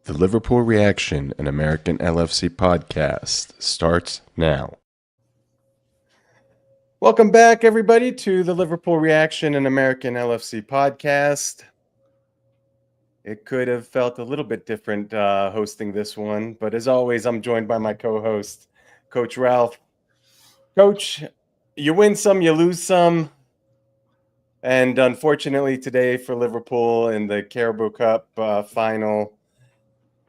The Liverpool Reaction, an American LFC podcast, starts now. Welcome back, everybody, to the Liverpool Reaction, an American LFC podcast. It could have felt a little bit different hosting this one, but as always, I'm joined by my co-host, Coach Ralph. Coach, you win some, you lose some. And unfortunately today for Liverpool in the Carabao Cup final,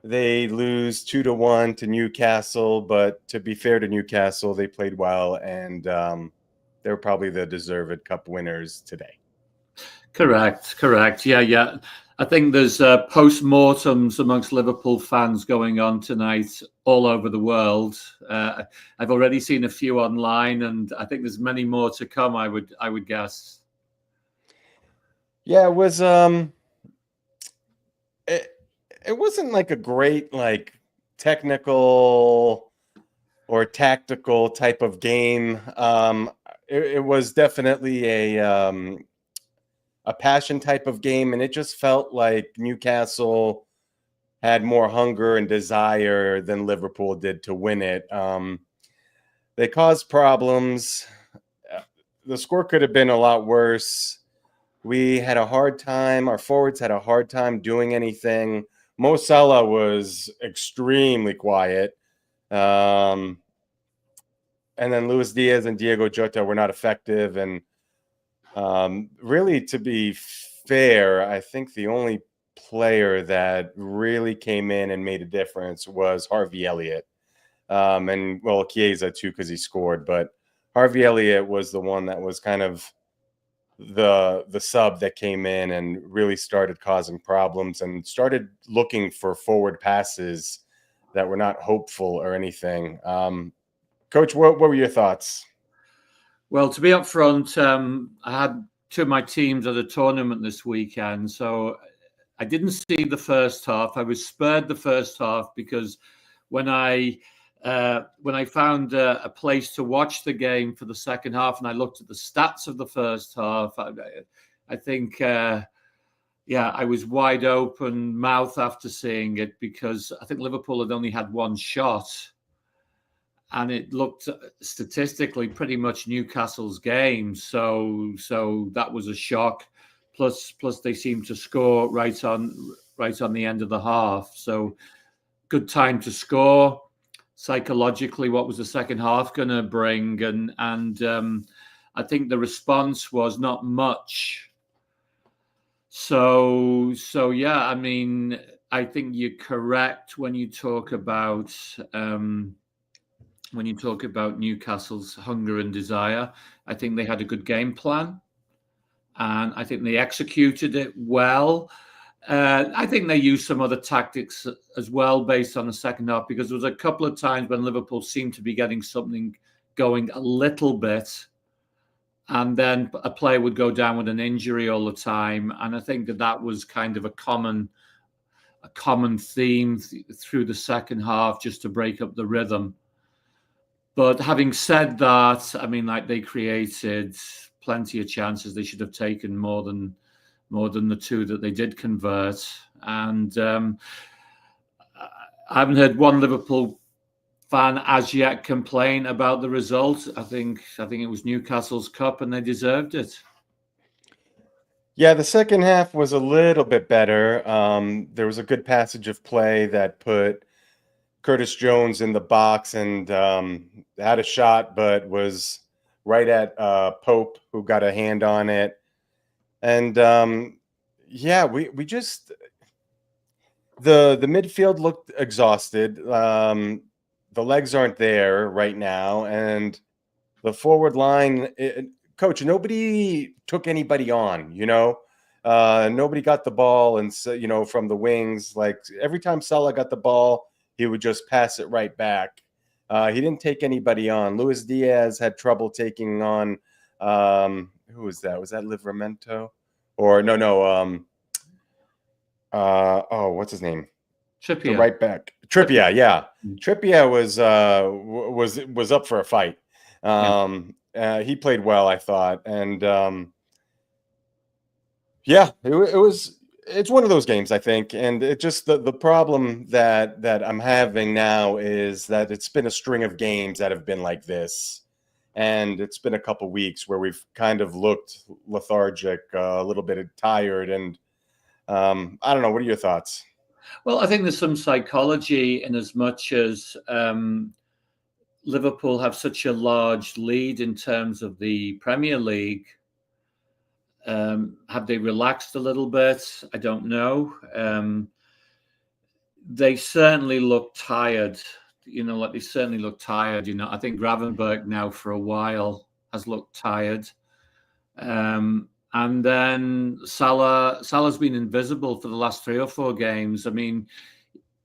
they lose 2-1 to Newcastle, but to be fair to Newcastle, they played well, and they're probably the deserved cup winners today. Correct. Yeah. I think there's post-mortems amongst Liverpool fans going on tonight all over the world. I've already seen a few online, and I think there's many more to come, I would guess. Yeah, it was it wasn't like a great technical or tactical type of game. It was definitely a passion type of game, and it just felt like Newcastle had more hunger and desire than Liverpool did to win it. They caused problems. The score could have been a lot worse. We had a hard time. Our forwards had a hard time doing anything. Mo Salah was extremely quiet. And then Luis Diaz and Diego Jota were not effective. And really, to be fair, I think the only player that really came in and made a difference was Harvey Elliott. And, well, Chiesa, too, because he scored. But Harvey Elliott was the one that was kind of the sub that came in and really started causing problems and started looking for forward passes that were not hopeful or anything. Coach, what were your thoughts? Well, to be upfront, I had two of my teams at a tournament this weekend, so I didn't see the first half. I was spared the first half because when I found a place to watch the game for the second half and I looked at the stats of the first half, I think, I was wide open mouth after seeing it because I think Liverpool had only had one shot. And it looked statistically pretty much Newcastle's game. So that was a shock. Plus they seemed to score right on the end of the half. So good time to score. Psychologically, what was the second half going to bring? And I think the response was not much. So yeah, I mean, I think you're correct when you talk about Newcastle's hunger and desire. I think they had a good game plan, and I think they executed it well. I think they used some other tactics as well based on the second half, because there was a couple of times when Liverpool seemed to be getting something going a little bit, and then a player would go down with an injury all the time. And I think that was kind of a common theme through the second half, just to break up the rhythm. But having said that, I mean, they created plenty of chances. They should have taken more than the two that they did convert. And I haven't heard one Liverpool fan as yet complain about the result. I think it was Newcastle's cup and they deserved it. Yeah, the second half was a little bit better. There was a good passage of play that put Curtis Jones in the box and had a shot, but was right at Pope, who got a hand on it. And we just the midfield looked exhausted. The legs aren't there right now, and the forward line, Coach, nobody took anybody on. Nobody got the ball, and so, from the wings. Like every time Salah got the ball, he would just pass it right back. He didn't take anybody on. Luis Diaz had trouble taking on. Who was that? Was that Livramento? Or no. What's his name? Trippier. The right back. Trippier, yeah. Trippier was up for a fight. He played well, I thought, and it was It's one of those games, I think, and it just the problem that I'm having now is that it's been a string of games that have been like this, and it's been a couple weeks where we've kind of looked lethargic, a little bit tired, and I don't know. What are your thoughts? Well, I think there's some psychology in as much as Liverpool have such a large lead in terms of the Premier League. Have they relaxed a little bit? I don't know. They certainly look tired. They certainly look tired. I think Gravenberg now for a while has looked tired. And then Salah's been invisible for the last 3 or 4 games. I mean,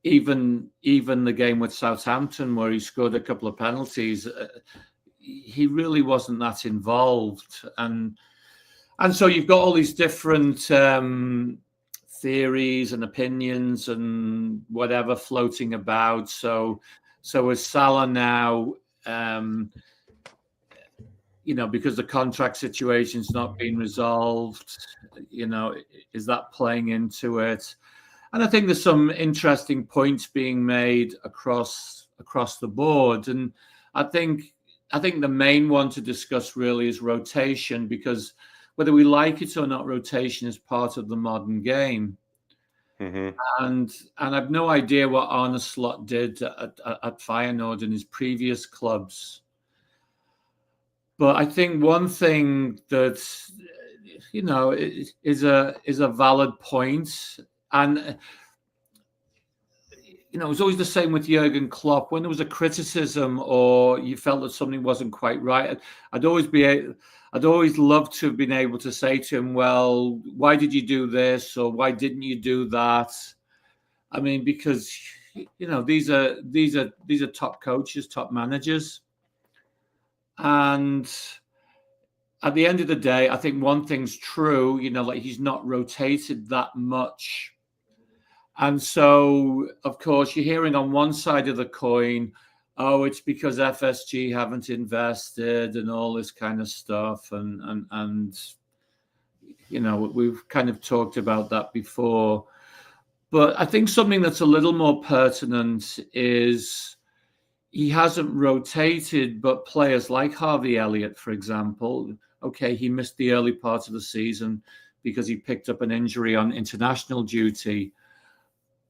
even the game with Southampton where he scored a couple of penalties, he really wasn't that involved. And so you've got all these different theories and opinions and whatever floating about. So is Salah now, because the contract situation's not been resolved, is that playing into it? And I think there's some interesting points being made across the board. And I think the main one to discuss really is rotation, because whether we like it or not, rotation is part of the modern game. Mm-hmm. And I've no idea what Arne Slot did at Feyenoord in his previous clubs. But I think one thing that, is a valid point. And, it was always the same with Jurgen Klopp. When there was a criticism or you felt that something wasn't quite right, I'd always love to have been able to say to him, well, why did you do this? Or why didn't you do that? I mean, because, these are top coaches, top managers. And at the end of the day, I think one thing's true, he's not rotated that much. And so, of course, you're hearing on one side of the coin, oh, it's because FSG haven't invested and all this kind of stuff. And we've kind of talked about that before. But I think something that's a little more pertinent is he hasn't rotated, but players like Harvey Elliott, for example, okay, he missed the early part of the season because he picked up an injury on international duty.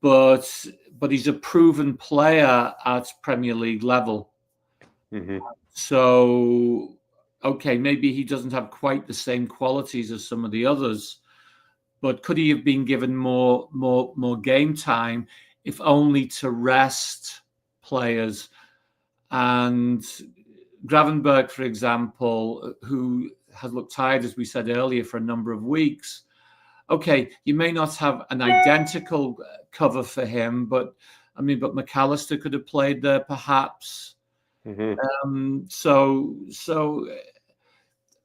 But he's a proven player at Premier League level. Mm-hmm. So, okay, maybe he doesn't have quite the same qualities as some of the others, but could he have been given more game time, if only to rest players? And Gravenberg, for example, who has looked tired, as we said earlier, for a number of weeks. Okay, you may not have an identical cover for him, but McAllister could have played there, perhaps. Mm-hmm. So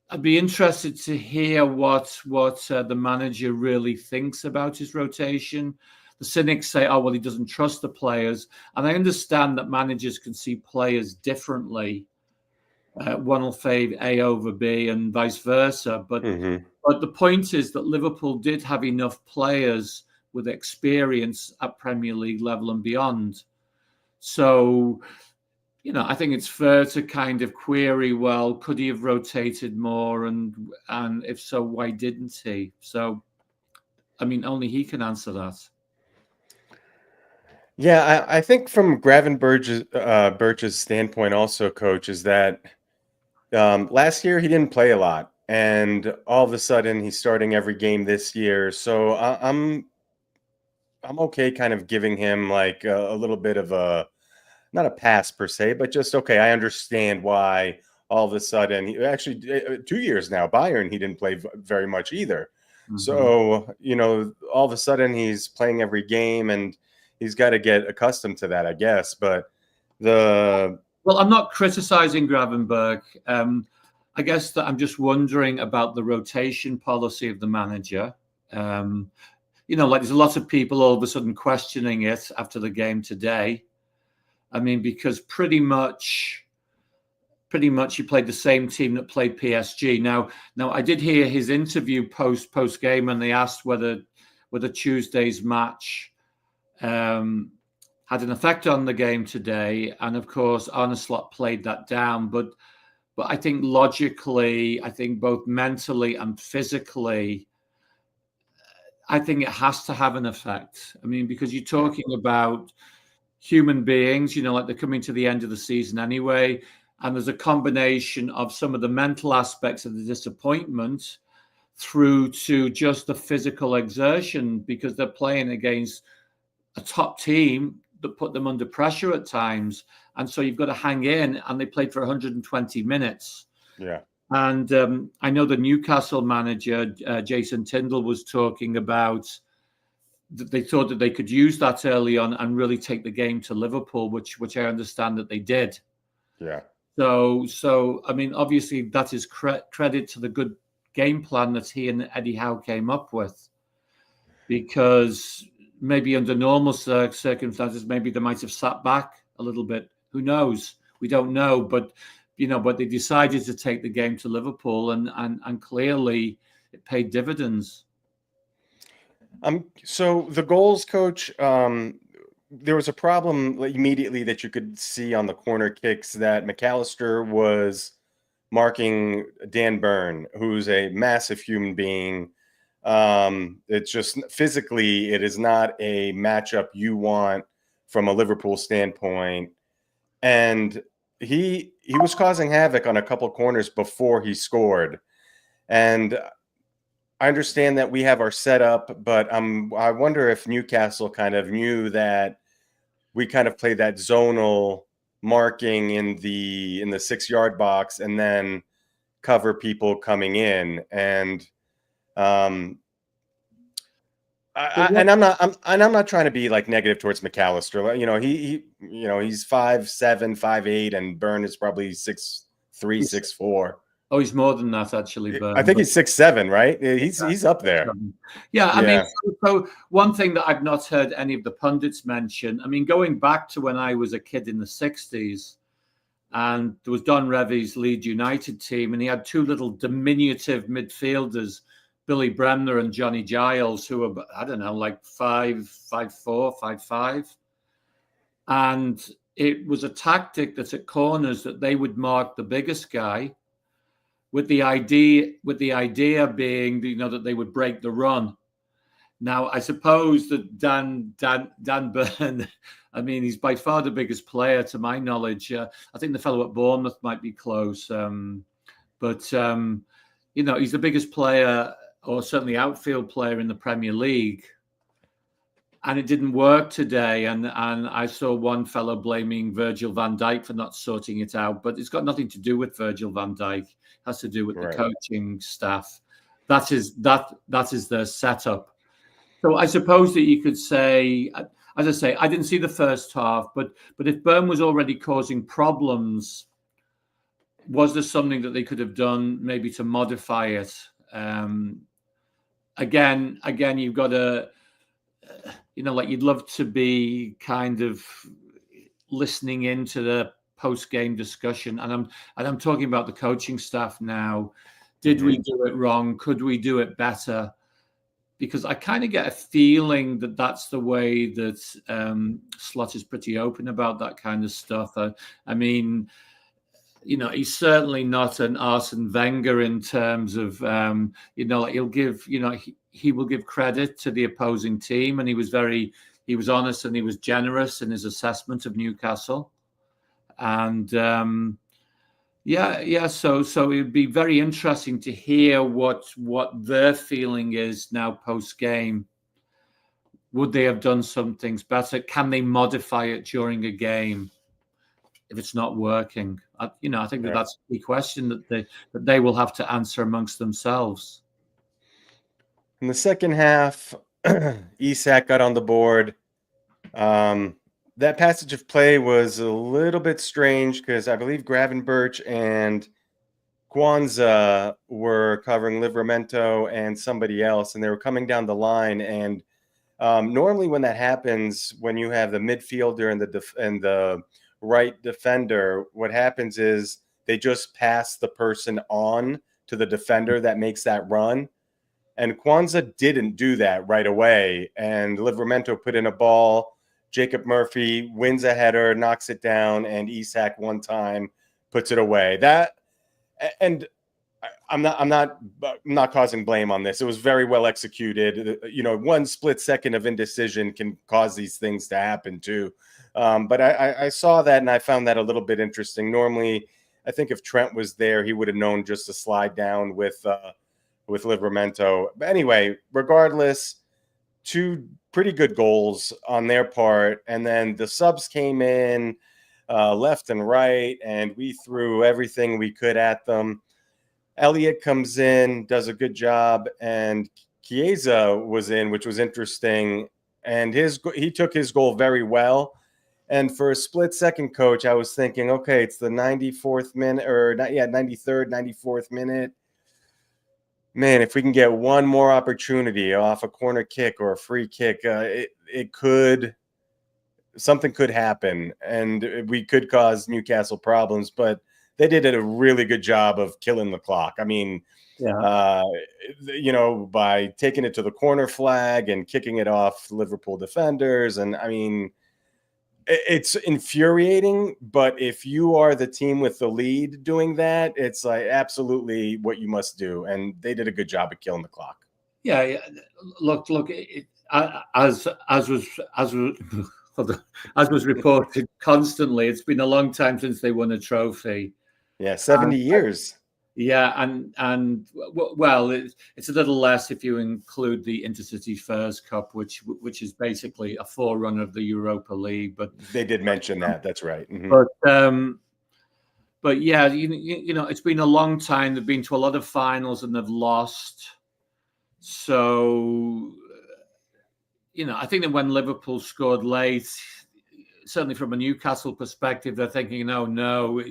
I'd be interested to hear what the manager really thinks about his rotation. The cynics say, oh, well, he doesn't trust the players. And I understand that managers can see players differently. One will favour A over B and vice versa. But the point is that Liverpool did have enough players with experience at Premier League level and beyond. So, I think it's fair to kind of query, well, could he have rotated more? And if so, why didn't he? So, only he can answer that. Yeah, I think from Birch's standpoint also, Coach, is that last year he didn't play a lot. And all of a sudden he's starting every game this year. So I'm okay kind of giving him like a little bit of not a pass per se, but just, okay, I understand why all of a sudden, actually 2 years now, Bayern, he didn't play very much either. Mm-hmm. So, all of a sudden he's playing every game and he's got to get accustomed to that, I guess. But well, I'm not criticizing Gravenberg. I guess that I'm just wondering about the rotation policy of the manager. There's a lot of people all of a sudden questioning it after the game today. Because pretty much he played the same team that played PSG. Now I did hear his interview post game, and they asked whether whether Tuesday's match had an effect on the game today. And of course, Arne Slot played that down. But I think logically, I think both mentally and physically, I think it has to have an effect. I mean, because you're talking about human beings, like they're coming to the end of the season anyway. And there's a combination of some of the mental aspects of the disappointment through to just the physical exertion, because they're playing against a top team that put them under pressure at times. And so you've got to hang in, and they played for 120 minutes. Yeah. And I know the Newcastle manager, Jason Tindall, was talking about that they thought that they could use that early on and really take the game to Liverpool, which I understand that they did. Yeah. So I mean, obviously that is credit to the good game plan that he and Eddie Howe came up with, because maybe under normal circumstances, maybe they might have sat back a little bit. Who knows? We don't know. But they decided to take the game to Liverpool, and clearly it paid dividends. So the goals, coach, there was a problem immediately that you could see on the corner kicks, that McAllister was marking Dan Burn, who's a massive human being. It's just physically, it is not a matchup you want from a Liverpool standpoint. And he was causing havoc on a couple of corners before he scored. And I understand that we have our setup, but I wonder if Newcastle kind of knew that we kind of played that zonal marking in the 6-yard box and then cover people coming in. And I'm not trying to be like negative towards McAllister. He's 5'7", 5'8", and Burn is probably 6'3", 6'4". Oh, he's more than that, actually. Burn. I think he's 6'7", right? He's up there. Yeah, I mean, so one thing that I've not heard any of the pundits mention, I mean, going back to when I was a kid in the 60s, and there was Don Revie's Leeds United team, and he had two little diminutive midfielders, Billy Bremner and Johnny Giles, who were, I don't know, like 5'4", 5'5". And it was a tactic that at corners that they would mark the biggest guy, with the idea being, that they would break the run. Now, I suppose that Dan Burn, I mean, he's by far the biggest player to my knowledge. I think the fellow at Bournemouth might be close, but he's the biggest player, or certainly outfield player, in the Premier League. And it didn't work today. And I saw one fellow blaming Virgil van Dijk for not sorting it out, but it's got nothing to do with Virgil van Dijk. It has to do with the coaching staff. That is their setup. So I suppose that you could say, as I say, I didn't see the first half, but if Burn was already causing problems, was there something that they could have done maybe to modify it? Again, you've got to, you'd love to be kind of listening into the post-game discussion, and I'm talking about the coaching staff now. Did we do it wrong? Could we do it better? Because I kind of get a feeling that that's the way that Slot is pretty open about that kind of stuff. I mean, he's certainly not an Arsene Wenger in terms of, he'll give, he will give credit to the opposing team, and he was honest and he was generous in his assessment of Newcastle. And so it'd be very interesting to hear what their feeling is now post game. Would they have done some things better? Can they modify it during a game if it's not working? I think that's the question that they will have to answer amongst themselves. In the second half, Isak got on the board. That passage of play was a little bit strange because I believe Gravenberch and Kwanzaa were covering Livramento and somebody else, and they were coming down the line. And normally when that happens, when you have the midfielder and the right defender, what happens is they just pass the person on to the defender that makes that run. And Kwanzaa didn't do that right away. And Livramento put in a ball. Jacob Murphy wins a header, knocks it down, and Isak one time puts it away. And I'm not causing blame on this. It was very well executed. One split second of indecision can cause these things to happen too. But I saw that and I found that a little bit interesting. Normally, I think if Trent was there, he would have known just to slide down with Livramento. But anyway, regardless, two pretty good goals on their part, and then the subs came in left and right, and we threw everything we could at them. Elliott comes in, does a good job, and Chiesa was in, which was interesting, and he took his goal very well. And for a split second, Coach, I was thinking, okay, it's the 94th minute, or not yet, 93rd, 94th minute. Man, if we can get one more opportunity off a corner kick or a free kick, something could happen, and we could cause Newcastle problems. But they did a really good job of killing the clock. I mean, by taking it to the corner flag and kicking it off Liverpool defenders. And I mean, it's infuriating, but if you are the team with the lead doing that, it's like absolutely what you must do. And they did a good job at killing the clock. Yeah. Look. As was reported constantly, it's been a long time since they won a trophy. Yeah, 70 years. Yeah, and well, it's a little less if you include the Intercity First Cup, which is basically a forerunner of the Europa League. But they did mention that. That's right. Mm-hmm. But yeah, it's been a long time. They've been to a lot of finals and they've lost. So, I think that when Liverpool scored late, certainly from a Newcastle perspective, they're thinking, no.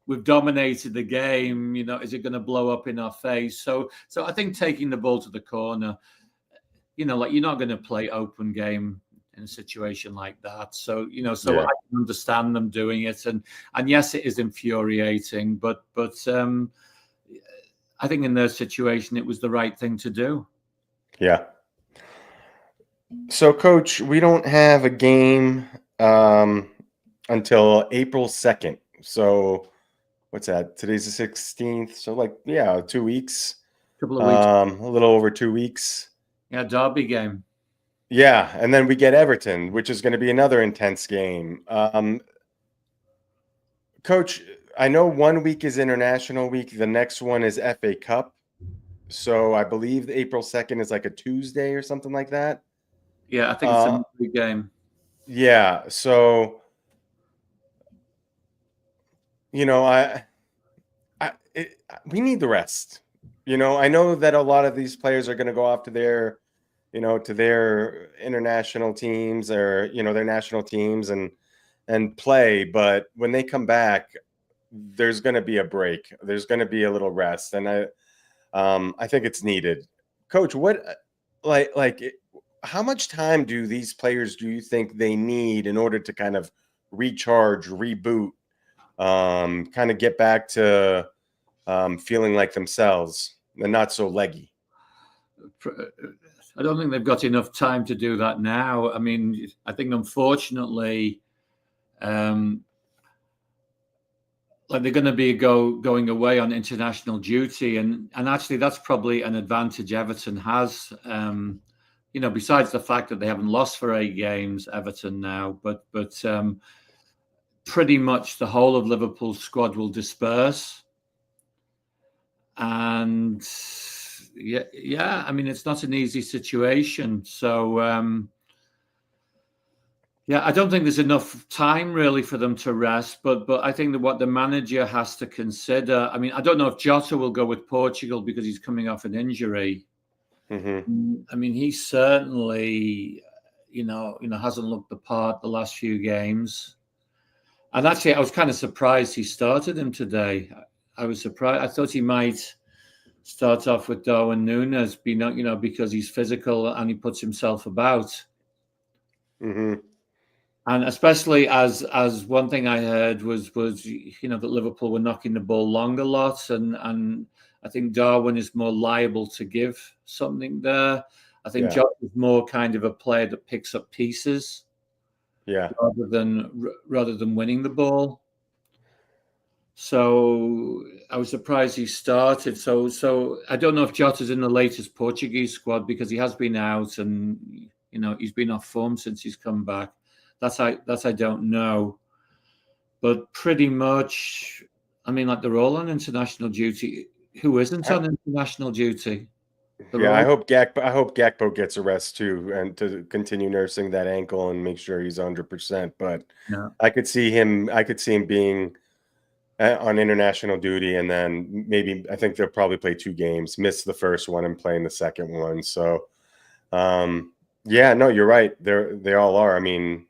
We've dominated the game. Is it going to blow up in our face? So I think taking the ball to the corner, you're not going to play open game in a situation like that. So I can understand them doing it, and yes, it is infuriating, but I think in their situation it was the right thing to do. Yeah. So, Coach, we don't have a game until April 2nd. So. What's that? Today's the 16th. So 2 weeks. Couple of weeks. A little over 2 weeks. Yeah, derby game. Yeah, and then we get Everton, which is going to be another intense game. Coach, I know 1 week is International Week. The next one is FA Cup. So I believe April 2nd is like a Tuesday or something like that. Yeah, I think it's a big game. Yeah, so... we need the rest. I know that a lot of these players are going to go off to their, to their international teams or, their national teams and play. But when they come back, there's going to be a break. There's going to be a little rest. And I think it's needed. Coach, how much time do these players, do you think they need in order to kind of recharge, reboot, kind of get back to feeling like themselves and not so leggy? I don't think they've got enough time to do that now. I mean, I think unfortunately, they're going to be going away on international duty, and actually that's probably an advantage Everton has. Besides the fact that they haven't lost for 8 games, Everton now, but pretty much the whole of Liverpool's squad will disperse. And yeah, I mean, it's not an easy situation. So, I don't think there's enough time really for them to rest. But I think that what the manager has to consider, I mean, I don't know if Jota will go with Portugal because he's coming off an injury. Mm-hmm. I mean, he certainly, hasn't looked the part the last few games. And actually, I was kind of surprised he started him today. I was surprised. I thought he might start off with Darwin Núñez, because he's physical and he puts himself about. Mm-hmm. And especially as one thing I heard was that Liverpool were knocking the ball long a lot, and I think Darwin is more liable to give something there. I think Yeah. Jota is more kind of a player that picks up pieces rather than winning the ball. So I was surprised he started. So I don't know if Jota's in the latest Portuguese squad because he has been out and he's been off form since he's come back. That's I don't know. But pretty much, I mean, like they're all on international duty. Who isn't on international duty? Yeah, I hope Gakpo gets a rest too, and to continue nursing that ankle and make sure he's 100%. But yeah. I could see him being on international duty, and then maybe I think they'll probably play 2 games, miss the first one and playing the second one. So, yeah, no, you're right. They all are. I mean,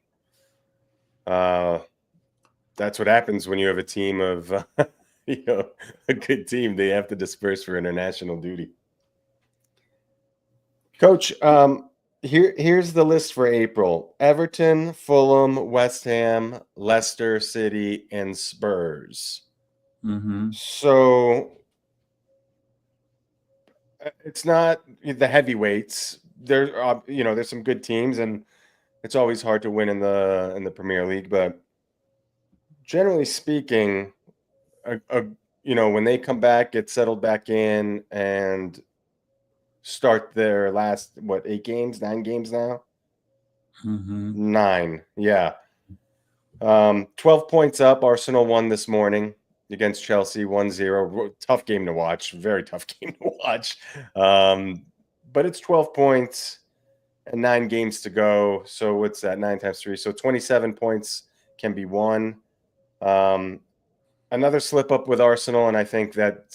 that's what happens when you have a team of, a good team. They have to disperse for international duty. Coach, here's the list for April: Everton, Fulham, West Ham, Leicester City, and Spurs. Mm-hmm. So it's not the heavyweights. There's some good teams, and it's always hard to win in the Premier League. But generally speaking, when they come back, get settled back in, and start their last 9 games now. Mm-hmm. 9, yeah. 12 points up. Arsenal won this morning against Chelsea 1-0. Tough game to watch. Very tough game to watch. But it's 12 points and 9 games to go. So what's that? 9 times 3. So 27 points can be won. Another slip up with Arsenal, and I think that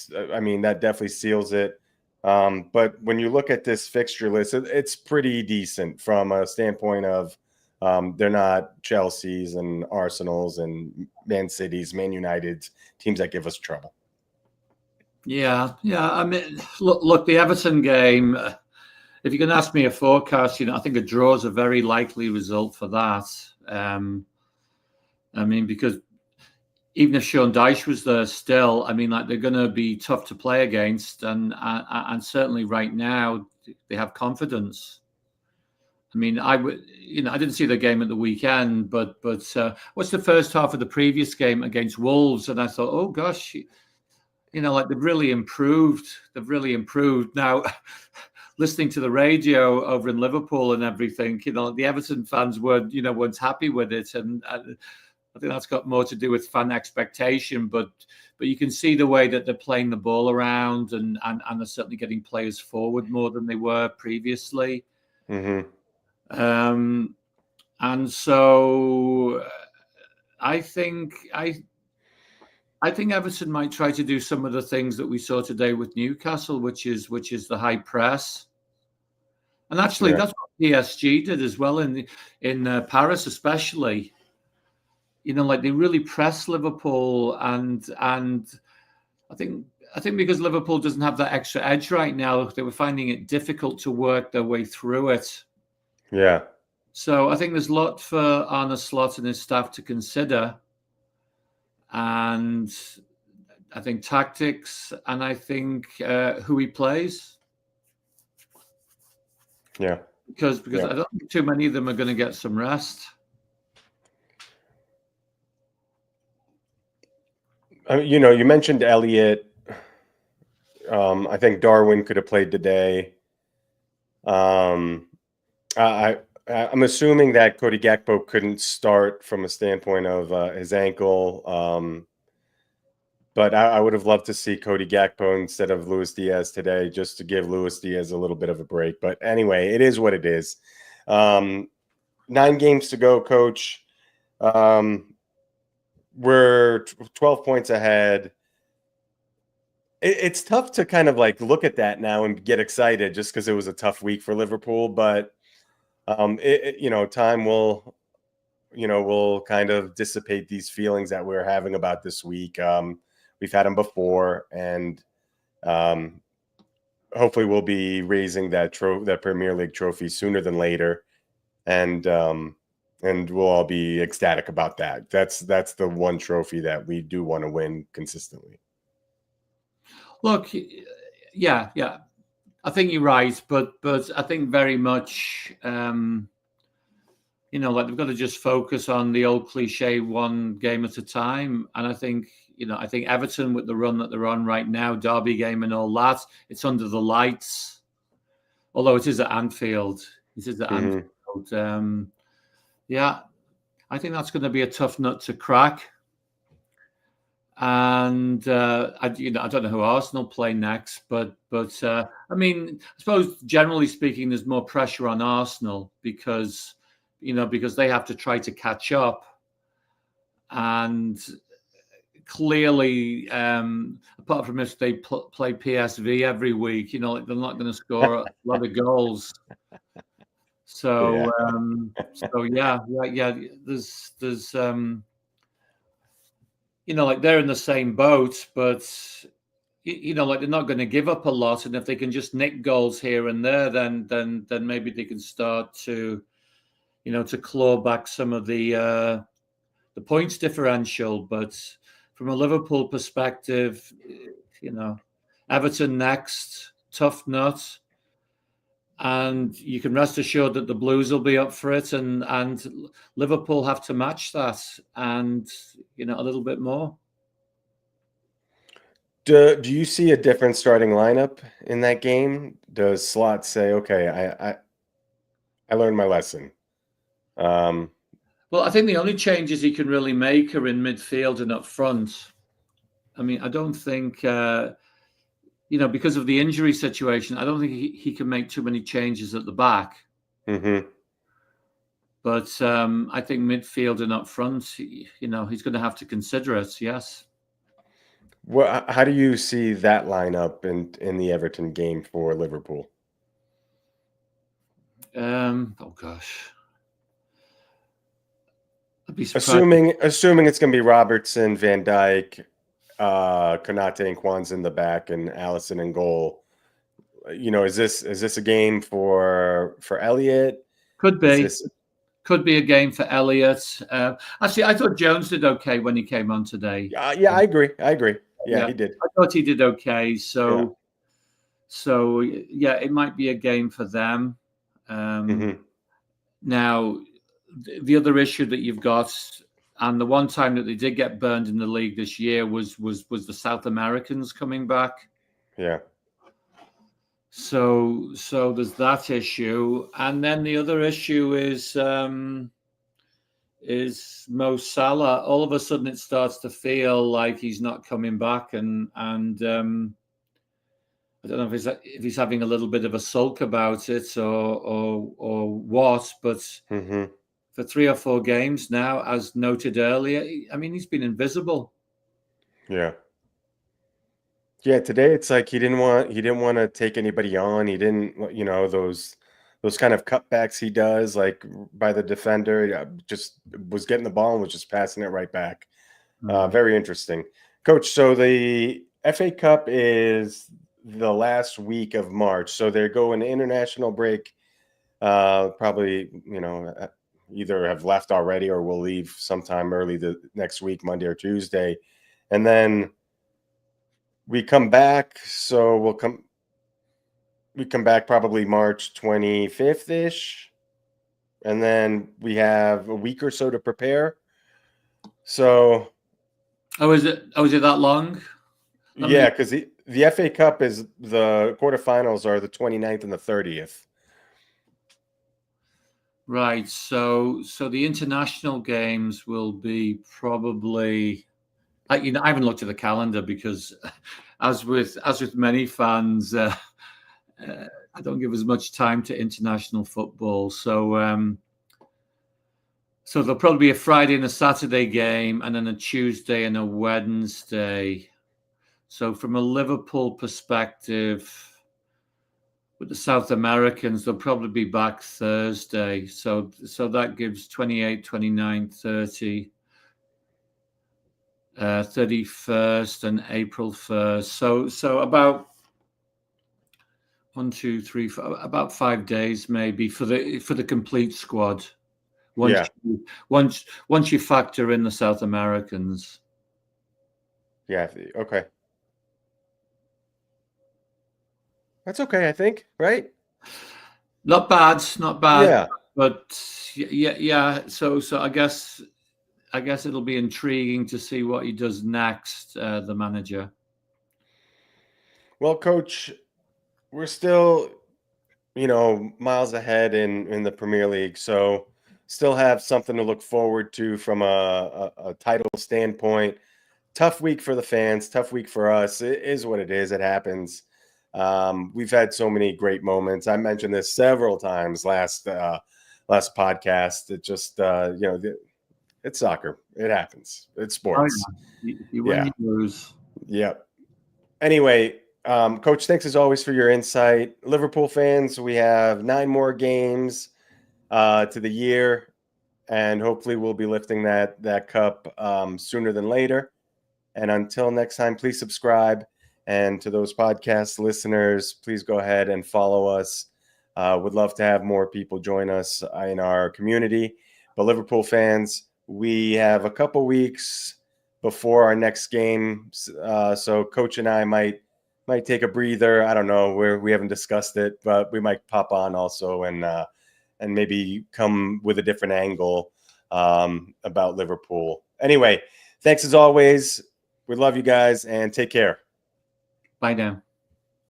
definitely seals it. But when you look at this fixture list, it's pretty decent from a standpoint of they're not Chelsea's and Arsenal's and Man City's, Man United's, teams that give us trouble. Yeah. I mean, look, the Everton game. If you can ask me a forecast, I think a draw is a very likely result for that. I mean, because even if Sean Dyche was there still, I mean, like they're going to be tough to play against, and certainly right now they have confidence. I mean, I didn't see the game at the weekend, but what's the first half of the previous game against Wolves? And I thought, oh gosh, like they've really improved. Now. Listening to the radio over in Liverpool and everything, the Everton fans weren't happy with it, and I think that's got more to do with fan expectation. But you can see the way that they're playing the ball around, and they're certainly getting players forward more than they were previously. Mm-hmm. And so I think Everton might try to do some of the things that we saw today with Newcastle, which is the high press. And actually, that's what PSG did as well in Paris, especially. Like they really pressed Liverpool, and I think because Liverpool doesn't have that extra edge right now, they were finding it difficult to work their way through it. Yeah. So I think there's a lot for Arne Slot and his staff to consider. And I think tactics, and I think who he plays. Yeah. Because I don't think too many of them are going to get some rest. You mentioned Elliott. I think Darwin could have played today. I'm assuming that Cody Gakpo couldn't start from a standpoint of his ankle. But I would have loved to see Cody Gakpo instead of Luis Diaz today, just to give Luis Diaz a little bit of a break. But anyway, it is what it is. 9 games to go, Coach. We're 12 points ahead. It's tough to kind of like look at that now and get excited just because it was a tough week for Liverpool. But time will kind of dissipate these feelings that we're having about this week. We've had them before, and hopefully we'll be raising that Premier League trophy sooner than later, and we'll all be ecstatic about that. That's the one trophy that we do want to win consistently. Look, yeah. I think you're right, but I think very much, like they've got to just focus on the old cliche, one game at a time. And I think Everton, with the run that they're on right now, Derby game and all that, it's under the lights. Although it is at Anfield, yeah, I think that's going to be a tough nut to crack. And I don't know who Arsenal play next, but I mean, I suppose generally speaking, there's more pressure on Arsenal because they have to try to catch up, and clearly, apart from if they play PSV every week, they're not going to score a lot of goals. So yeah. There's they're in the same boat, but like they're not going to give up a lot, and if they can just nick goals here and there, then maybe they can start to to claw back some of the points differential. But from a Liverpool perspective, Everton next, tough nut. And you can rest assured that the Blues will be up for it, and Liverpool have to match that, and a little bit more. Do you see a different starting lineup in that game? Does Slot say, "Okay, I learned my lesson"? Well, I think the only changes he can really make are in midfield and up front. I mean, I don't think. Because of the injury situation, I don't think he can make too many changes at the back. Mm-hmm. But I think midfield and up front, he's going to have to consider it. Yes. Well, how do you see that lineup in the Everton game for Liverpool? Oh gosh. I'd be surprised. Assuming it's going to be Robertson, Van Dijk, Konate and Kwanzaa in the back, and Allison in goal. Is this a game for Elliott? Could be. Could be a game for Elliott. Actually, I thought Jones did okay when he came on today. Yeah, I agree. Yeah, he did. I thought he did okay. So it might be a game for them. Now, the other issue that you've got, and the one time that they did get burned in the league this year was the South Americans coming back. Yeah. So there's that issue, and then the other issue is Mo Salah. All of a sudden, it starts to feel like he's not coming back, and I don't know if he's having a little bit of a sulk about it or what, but. Mm-hmm. For 3 or 4 games now, as noted earlier, I mean, he's been invisible. Yeah. Yeah, today it's like he didn't want to take anybody on. He didn't, those kind of cutbacks he does, like by the defender, just was getting the ball and was just passing it right back. Very interesting. Coach, so the FA Cup is the last week of March. So they're going to international break, probably, either have left already or will leave sometime early the next week, Monday or Tuesday. And then we come back. So we come back probably March 25th-ish. And then we have a week or so to prepare. So. Oh, is it that long? Yeah, because the FA Cup is the quarterfinals are the 29th and the 30th. Right. So the international games will be probably. I haven't looked at the calendar because, as with many fans, I don't give as much time to international football. So there'll probably be a Friday and a Saturday game, and then a Tuesday and a Wednesday. So from a Liverpool perspective, with the South Americans, they'll probably be back Thursday. So that gives 28, 29, 30, 31st and April 1st. So about 1, 2, 3, 4, about 5 days maybe for the complete squad. Once you factor in the South Americans. Yeah. Okay. That's okay, I think, right? Not bad, not bad. Yeah. But yeah. So I guess it'll be intriguing to see what he does next, the manager. Well, Coach, we're still, miles ahead in the Premier League, so still have something to look forward to from a title standpoint. Tough week for the fans, tough week for us. It is what it is. It happens. We've had so many great moments. I mentioned this several times last podcast. It just it's soccer. It happens. It's Oh sports. yeah, you win, Yeah. you lose. Yep. Anyway, Coach, thanks as always for your insight. Liverpool fans, we have 9 more games to the year, and hopefully we'll be lifting that cup sooner than later. And until next time, please subscribe. And to those podcast listeners, please go ahead and follow us. Would love to have more people join us in our community. But Liverpool fans, we have a couple weeks before our next game, so Coach and I might take a breather. I don't know. We haven't discussed it, but we might pop on also and maybe come with a different angle about Liverpool. Anyway, thanks as always. We love you guys and take care. Bye now.